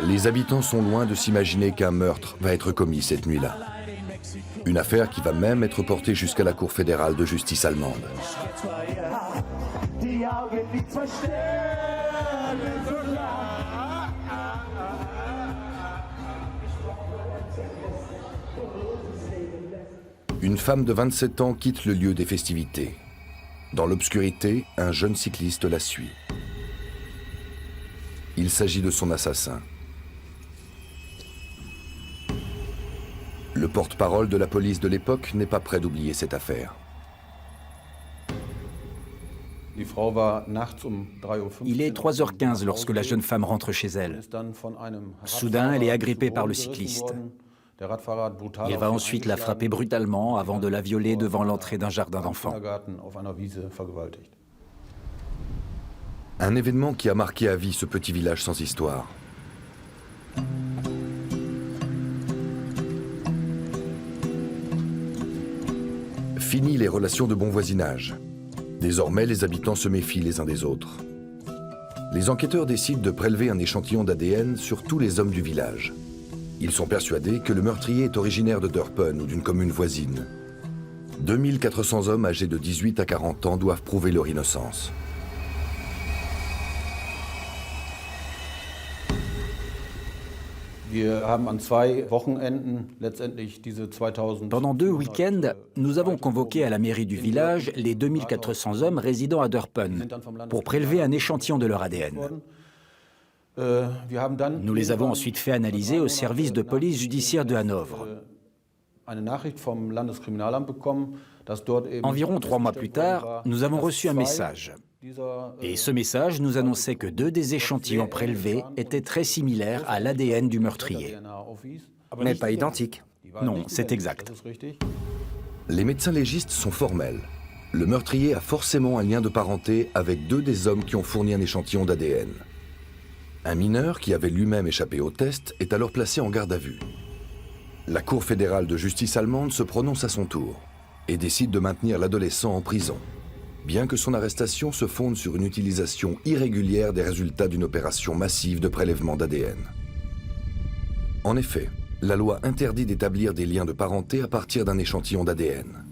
Les habitants sont loin de s'imaginer qu'un meurtre va être commis cette nuit-là. Une affaire qui va même être portée jusqu'à la Cour fédérale de justice allemande. Une femme de 27 ans quitte le lieu des festivités. Dans l'obscurité, un jeune cycliste la suit. Il s'agit de son assassin. Le porte-parole de la police de l'époque n'est pas prêt d'oublier cette affaire. Il est 3h15 lorsque la jeune femme rentre chez elle. Soudain, elle est agrippée par le cycliste. Il va ensuite la frapper brutalement avant de la violer devant l'entrée d'un jardin d'enfants. Un événement qui a marqué à vie ce petit village sans histoire. Fini les relations de bon voisinage. Désormais, les habitants se méfient les uns des autres. Les enquêteurs décident de prélever un échantillon d'ADN sur tous les hommes du village. Ils sont persuadés que le meurtrier est originaire de Dörpen ou d'une commune voisine. 2400 hommes âgés de 18 à 40 ans doivent prouver leur innocence. Pendant 2 week-ends, nous avons convoqué à la mairie du village les 2400 hommes résidant à Dörpen pour prélever un échantillon de leur ADN. Nous les avons ensuite fait analyser au service de police judiciaire de Hanovre. Environ 3 mois plus tard, nous avons reçu un message. Et ce message nous annonçait que 2 des échantillons prélevés étaient très similaires à l'ADN du meurtrier. Mais pas identiques. Non, c'est exact. Les médecins légistes sont formels. Le meurtrier a forcément un lien de parenté avec 2 des hommes qui ont fourni un échantillon d'ADN. Un mineur qui avait lui-même échappé au test est alors placé en garde à vue. La Cour fédérale de justice allemande se prononce à son tour et décide de maintenir l'adolescent en prison, bien que son arrestation se fonde sur une utilisation irrégulière des résultats d'une opération massive de prélèvement d'ADN. En effet, la loi interdit d'établir des liens de parenté à partir d'un échantillon d'ADN.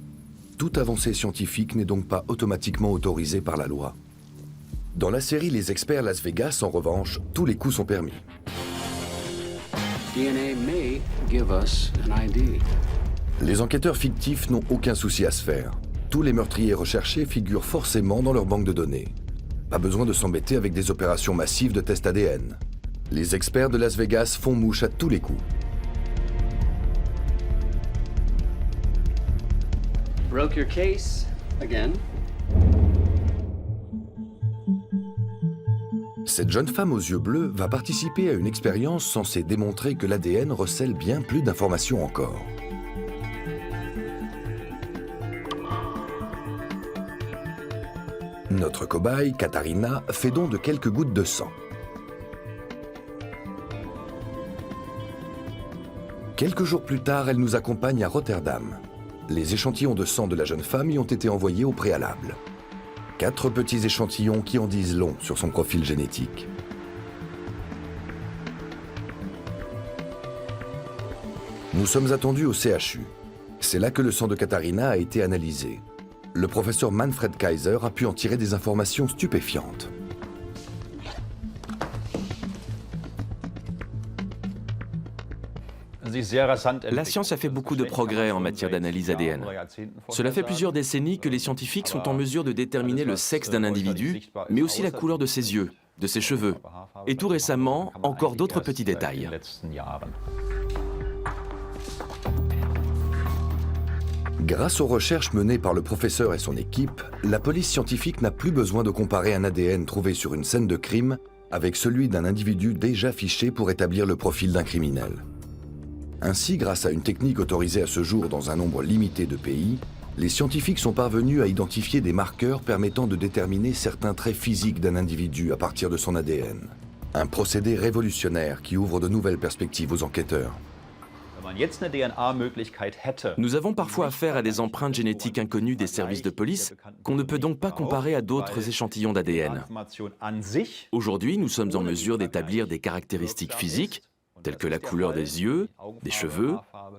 Toute avancée scientifique n'est donc pas automatiquement autorisée par la loi. Dans la série Les Experts Las Vegas, en revanche, tous les coups sont permis. DNA may give us an ID. Les enquêteurs fictifs n'ont aucun souci à se faire. Tous les meurtriers recherchés figurent forcément dans leur banque de données. Pas besoin de s'embêter avec des opérations massives de tests ADN. Les experts de Las Vegas font mouche à tous les coups. Broke your case again. Cette jeune femme aux yeux bleus va participer à une expérience censée démontrer que l'ADN recèle bien plus d'informations encore. Notre cobaye, Katharina, fait don de quelques gouttes de sang. Quelques jours plus tard, elle nous accompagne à Rotterdam. Les échantillons de sang de la jeune femme y ont été envoyés au préalable. 4 petits échantillons qui en disent long sur son profil génétique. Nous sommes attendus au CHU. C'est là que le sang de Katharina a été analysé. Le professeur Manfred Kaiser a pu en tirer des informations stupéfiantes. La science a fait beaucoup de progrès en matière d'analyse ADN. Cela fait plusieurs décennies que les scientifiques sont en mesure de déterminer le sexe d'un individu, mais aussi la couleur de ses yeux, de ses cheveux, et tout récemment, encore d'autres petits détails. Grâce aux recherches menées par le professeur et son équipe, la police scientifique n'a plus besoin de comparer un ADN trouvé sur une scène de crime avec celui d'un individu déjà fiché pour établir le profil d'un criminel. Ainsi, grâce à une technique autorisée à ce jour dans un nombre limité de pays, les scientifiques sont parvenus à identifier des marqueurs permettant de déterminer certains traits physiques d'un individu à partir de son ADN. Un procédé révolutionnaire qui ouvre de nouvelles perspectives aux enquêteurs. Nous avons parfois affaire à des empreintes génétiques inconnues des services de police qu'on ne peut donc pas comparer à d'autres échantillons d'ADN. Aujourd'hui, nous sommes en mesure d'établir des caractéristiques physiques, telles que la couleur des yeux, des cheveux,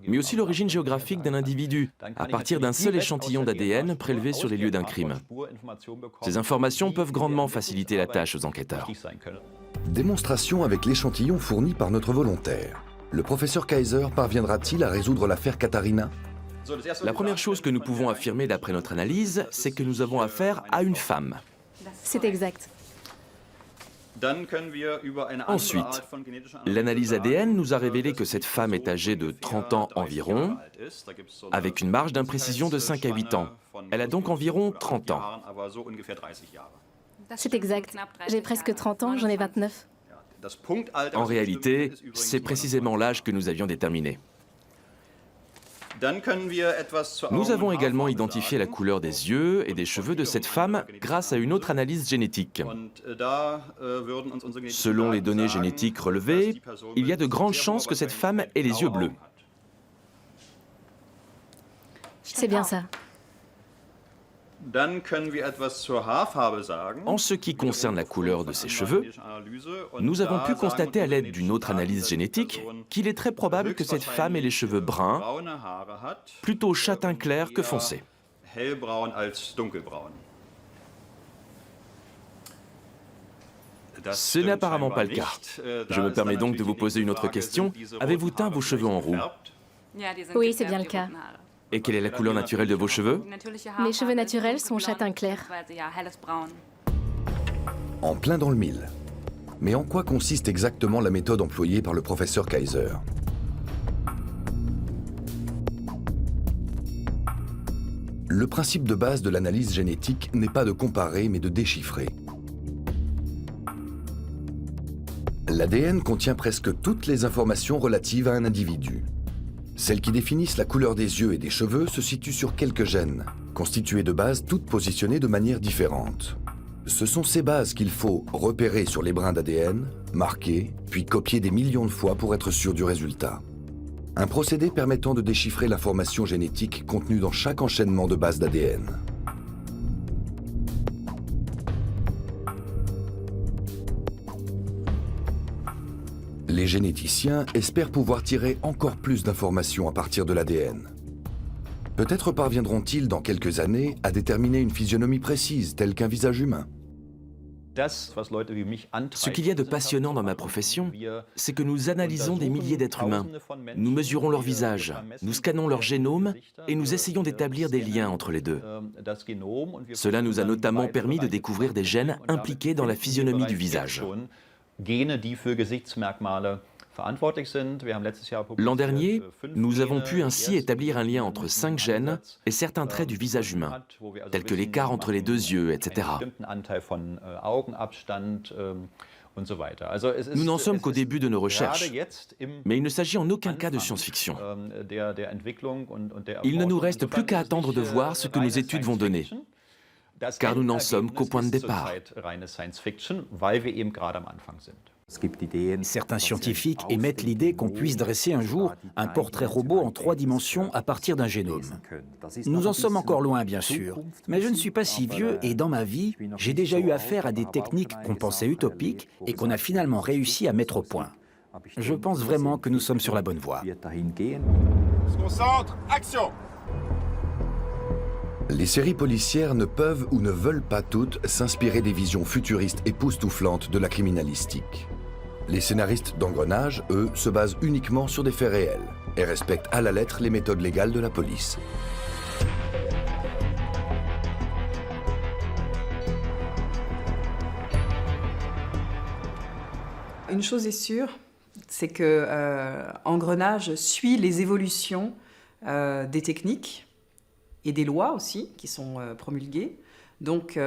mais aussi l'origine géographique d'un individu, à partir d'un seul échantillon d'ADN prélevé sur les lieux d'un crime. Ces informations peuvent grandement faciliter la tâche aux enquêteurs. Démonstration avec l'échantillon fourni par notre volontaire. Le professeur Kaiser parviendra-t-il à résoudre l'affaire Katharina? La première chose que nous pouvons affirmer d'après notre analyse, c'est que nous avons affaire à une femme. C'est exact. Ensuite, l'analyse ADN nous a révélé que cette femme est âgée de 30 ans environ, avec une marge d'imprécision de 5 à 8 ans. Elle a donc environ 30 ans. C'est exact. J'ai presque 30 ans, j'en ai 29. En réalité, c'est précisément l'âge que nous avions déterminé. Nous avons également identifié la couleur des yeux et des cheveux de cette femme grâce à une autre analyse génétique. Selon les données génétiques relevées, il y a de grandes chances que cette femme ait les yeux bleus. C'est bien ça. En ce qui concerne la couleur de ses cheveux, nous avons pu constater à l'aide d'une autre analyse génétique qu'il est très probable que cette femme ait les cheveux bruns, plutôt châtain clair que foncé. Ce n'est apparemment pas le cas. Je me permets donc de vous poser une autre question. Avez-vous teint vos cheveux en roux? Oui, c'est bien le cas. Et quelle est la couleur naturelle de vos cheveux? Mes cheveux naturels sont châtain clair. En plein dans le mille. Mais en quoi consiste exactement la méthode employée par le professeur Kaiser? Le principe de base de l'analyse génétique n'est pas de comparer, mais de déchiffrer. L'ADN contient presque toutes les informations relatives à un individu. Celles qui définissent la couleur des yeux et des cheveux se situent sur quelques gènes, constituées de bases toutes positionnées de manière différente. Ce sont ces bases qu'il faut repérer sur les brins d'ADN, marquer, puis copier des millions de fois pour être sûr du résultat. Un procédé permettant de déchiffrer l'information génétique contenue dans chaque enchaînement de bases d'ADN. Les généticiens espèrent pouvoir tirer encore plus d'informations à partir de l'ADN. Peut-être parviendront-ils dans quelques années à déterminer une physionomie précise, telle qu'un visage humain. Ce qu'il y a de passionnant dans ma profession, c'est que nous analysons des milliers d'êtres humains. Nous mesurons leur visage, nous scannons leur génome et nous essayons d'établir des liens entre les deux. Cela nous a notamment permis de découvrir des gènes impliqués dans la physionomie du visage. L'an dernier, nous avons pu ainsi établir un lien entre 5 gènes et certains traits du visage humain, tels que l'écart entre les 2 yeux, etc. Nous n'en sommes qu'au début de nos recherches, mais il ne s'agit en aucun cas de science-fiction. Il ne nous reste plus qu'à attendre de voir ce que nos études vont donner, car nous n'en sommes qu'au point de départ. Certains scientifiques émettent l'idée qu'on puisse dresser un jour un portrait robot en 3 dimensions à partir d'un génome. Nous en sommes encore loin, bien sûr, mais je ne suis pas si vieux et dans ma vie, j'ai déjà eu affaire à des techniques qu'on pensait utopiques et qu'on a finalement réussi à mettre au point. Je pense vraiment que nous sommes sur la bonne voie. On se concentre, action! Les séries policières ne peuvent ou ne veulent pas toutes s'inspirer des visions futuristes époustouflantes de la criminalistique. Les scénaristes d'Engrenage, eux, se basent uniquement sur des faits réels et respectent à la lettre les méthodes légales de la police. Une chose est sûre, c'est que Engrenage suit les évolutions des techniques et des lois aussi qui sont promulguées. Donc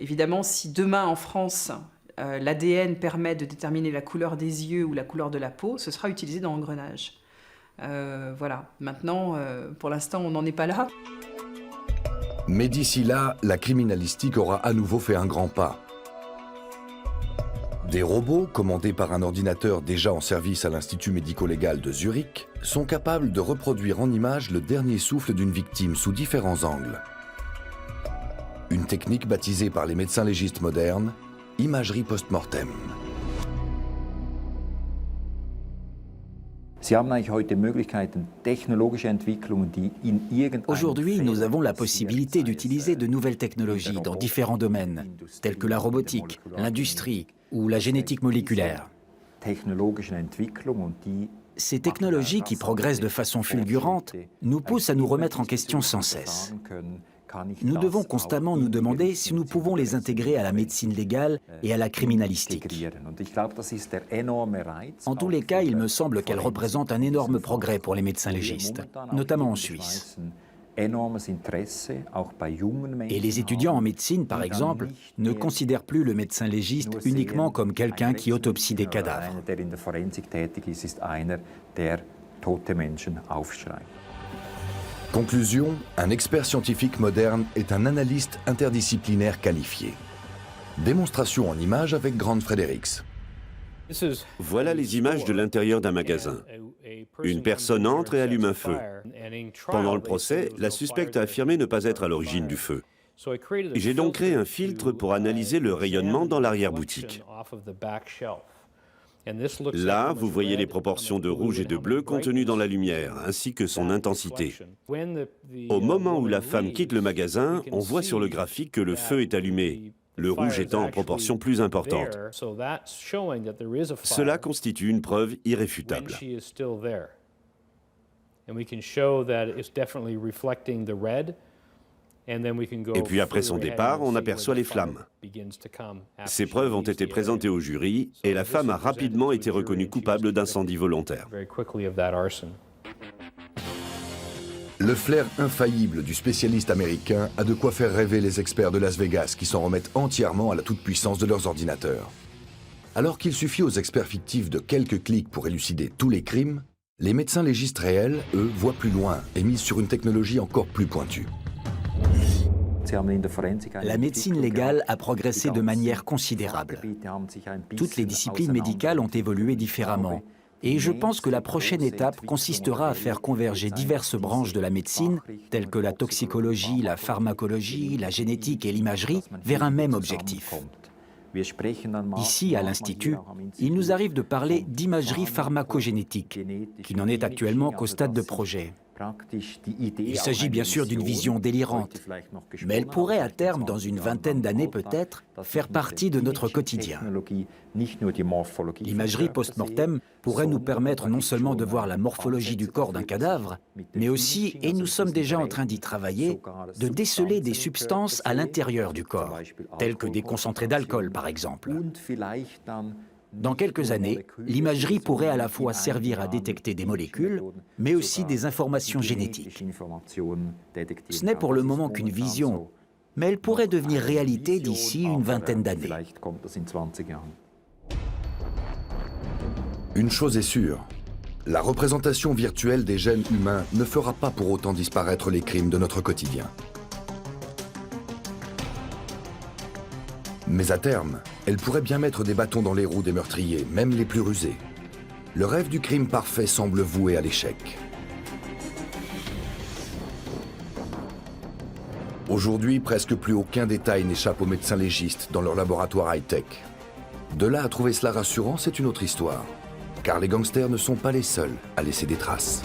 évidemment, si demain en France, l'ADN permet de déterminer la couleur des yeux ou la couleur de la peau, ce sera utilisé dans Engrenage. Voilà. Maintenant, pour l'instant, on n'en est pas là. Mais d'ici là, la criminalistique aura à nouveau fait un grand pas. Des robots, commandés par un ordinateur déjà en service à l'Institut médico-légal de Zurich, sont capables de reproduire en image le dernier souffle d'une victime sous différents angles. Une technique baptisée par les médecins légistes modernes, imagerie post-mortem. Aujourd'hui, nous avons la possibilité d'utiliser de nouvelles technologies dans différents domaines, tels que la robotique, l'industrie ou la génétique moléculaire. Ces technologies qui progressent de façon fulgurante nous poussent à nous remettre en question sans cesse. Nous devons constamment nous demander si nous pouvons les intégrer à la médecine légale et à la criminalistique. En tous les cas, il me semble qu'elles représentent un énorme progrès pour les médecins légistes, notamment en Suisse. Et les étudiants en médecine, par exemple, ne considèrent plus le médecin légiste uniquement comme quelqu'un qui autopsie des cadavres. Conclusion, un expert scientifique moderne est un analyste interdisciplinaire qualifié. Démonstration en images avec Grant Fredericks. Voilà les images de l'intérieur d'un magasin. Une personne entre et allume un feu. Pendant le procès, la suspecte a affirmé ne pas être à l'origine du feu. J'ai donc créé un filtre pour analyser le rayonnement dans l'arrière-boutique. Là, vous voyez les proportions de rouge et de bleu contenues dans la lumière, ainsi que son intensité. Au moment où la femme quitte le magasin, on voit sur le graphique que le feu est allumé, le rouge étant en proportion plus importante. Cela constitue une preuve irréfutable. Et puis après son départ, on aperçoit les flammes. Ces preuves ont été présentées au jury et la femme a rapidement été reconnue coupable d'incendie volontaire. Le flair infaillible du spécialiste américain a de quoi faire rêver les experts de Las Vegas qui s'en remettent entièrement à la toute-puissance de leurs ordinateurs. Alors qu'il suffit aux experts fictifs de quelques clics pour élucider tous les crimes, les médecins légistes réels, eux, voient plus loin et misent sur une technologie encore plus pointue. La médecine légale a progressé de manière considérable. Toutes les disciplines médicales ont évolué différemment. Et je pense que la prochaine étape consistera à faire converger diverses branches de la médecine, telles que la toxicologie, la pharmacologie, la génétique et l'imagerie, vers un même objectif. Ici, à l'Institut, il nous arrive de parler d'imagerie pharmacogénétique, qui n'en est actuellement qu'au stade de projet. Il s'agit bien sûr d'une vision délirante, mais elle pourrait à terme, dans une vingtaine d'années peut-être, faire partie de notre quotidien. L'imagerie post-mortem pourrait nous permettre non seulement de voir la morphologie du corps d'un cadavre, mais aussi, et nous sommes déjà en train d'y travailler, de déceler des substances à l'intérieur du corps, telles que des concentrés d'alcool par exemple. Dans quelques années, l'imagerie pourrait à la fois servir à détecter des molécules, mais aussi des informations génétiques. Ce n'est pour le moment qu'une vision, mais elle pourrait devenir réalité d'ici une vingtaine d'années. Une chose est sûre, la représentation virtuelle des gènes humains ne fera pas pour autant disparaître les crimes de notre quotidien. Mais à terme, elle pourrait bien mettre des bâtons dans les roues des meurtriers, même les plus rusés. Le rêve du crime parfait semble voué à l'échec. Aujourd'hui, presque plus aucun détail n'échappe aux médecins légistes dans leur laboratoire high-tech. De là à trouver cela rassurant, c'est une autre histoire. Car les gangsters ne sont pas les seuls à laisser des traces.